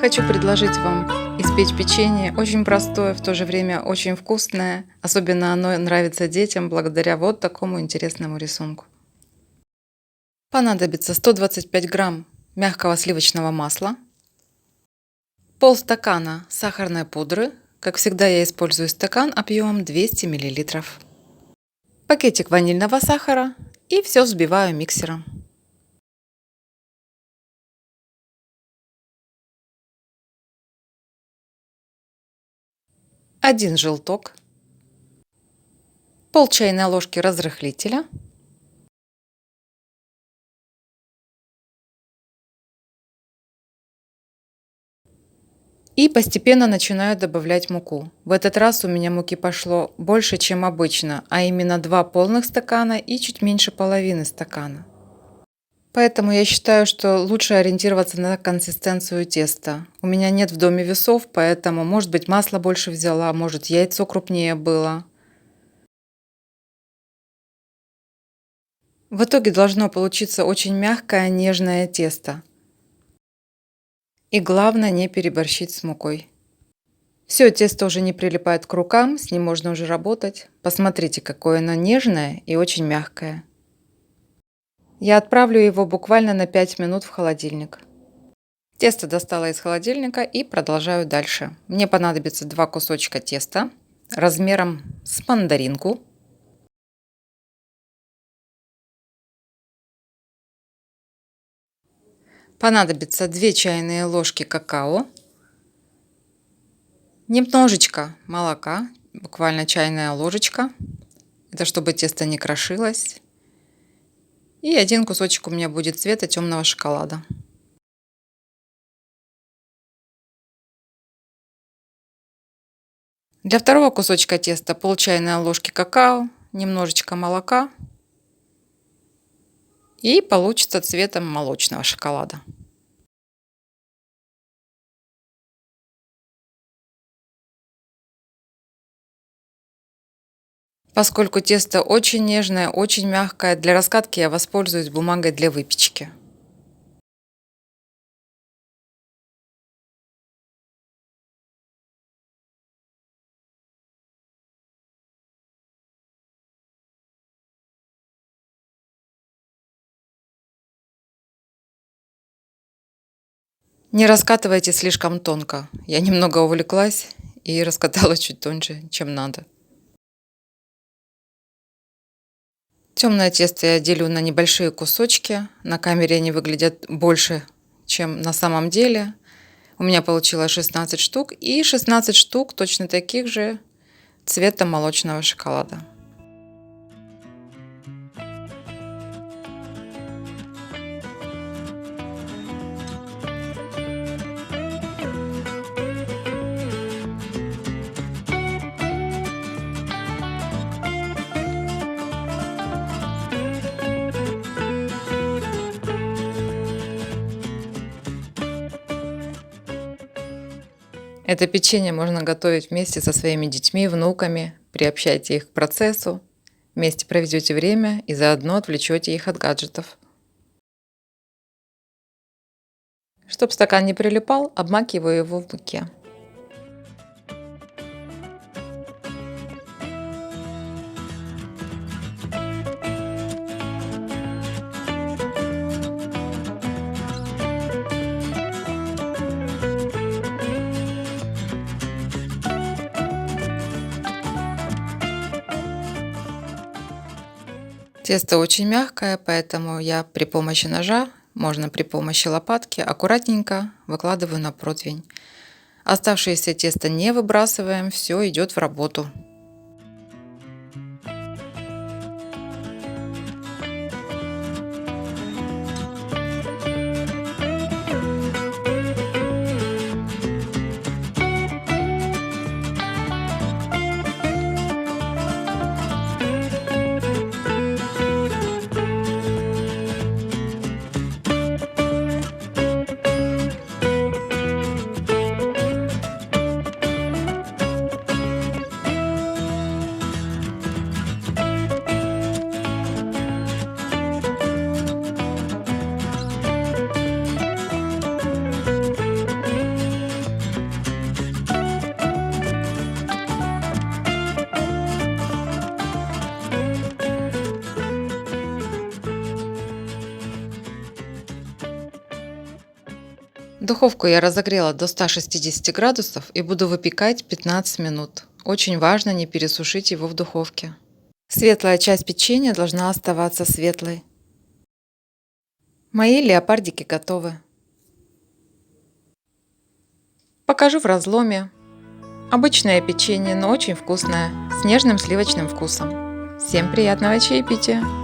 Хочу предложить вам испечь печенье. Очень простое, в то же время очень вкусное. Особенно оно нравится детям благодаря вот такому интересному рисунку. Понадобится 125 грамм мягкого сливочного масла, полстакана сахарной пудры. Как всегда, я использую стакан объемом 200 мл. Пакетик ванильного сахара и все взбиваю миксером. Один желток, пол чайной ложки разрыхлителя, и постепенно начинаю добавлять муку. В этот раз у меня муки пошло больше, чем обычно, а именно 2 полных стакана и чуть меньше половины стакана. Поэтому я считаю, что лучше ориентироваться на консистенцию теста. У меня нет в доме весов, поэтому, может быть, масло больше взяла, может, яйцо крупнее было. В итоге должно получиться очень мягкое, нежное тесто. И главное, не переборщить с мукой. Все, тесто уже не прилипает к рукам, с ним можно уже работать. Посмотрите, какое оно нежное и очень мягкое. Я отправлю его буквально на 5 минут в холодильник. Тесто достала из холодильника и продолжаю дальше. Мне понадобится 2 кусочка теста размером с мандаринку. Понадобится 2 чайные ложки какао. Немножечко молока, буквально чайная ложечка. Это чтобы тесто не крошилось. И 1 кусочек у меня будет цвета темного шоколада. Для второго кусочка теста пол чайной ложки какао, немножечко молока. И получится цветом молочного шоколада. Поскольку тесто очень нежное, очень мягкое, для раскатки я воспользуюсь бумагой для выпечки. Не раскатывайте слишком тонко. Я немного увлеклась и раскатала чуть тоньше, чем надо. Темное тесто я делю на небольшие кусочки. На камере они выглядят больше, чем на самом деле. У меня получилось 16 штук и 16 штук точно таких же цвета молочного шоколада. Это печенье можно готовить вместе со своими детьми, внуками. Приобщайте их к процессу. Вместе проведете время и заодно отвлечете их от гаджетов. Чтобы стакан не прилипал, обмакиваю его в муке. Тесто очень мягкое, поэтому я при помощи ножа, можно при помощи лопатки, аккуратненько выкладываю на противень. Оставшееся тесто не выбрасываем, все идет в работу. Духовку я разогрела до 160 градусов и буду выпекать 15 минут. Очень важно не пересушить его в духовке. Светлая часть печенья должна оставаться светлой. Мои леопардики готовы. Покажу в разломе. Обычное печенье, но очень вкусное, с нежным сливочным вкусом. Всем приятного чаепития!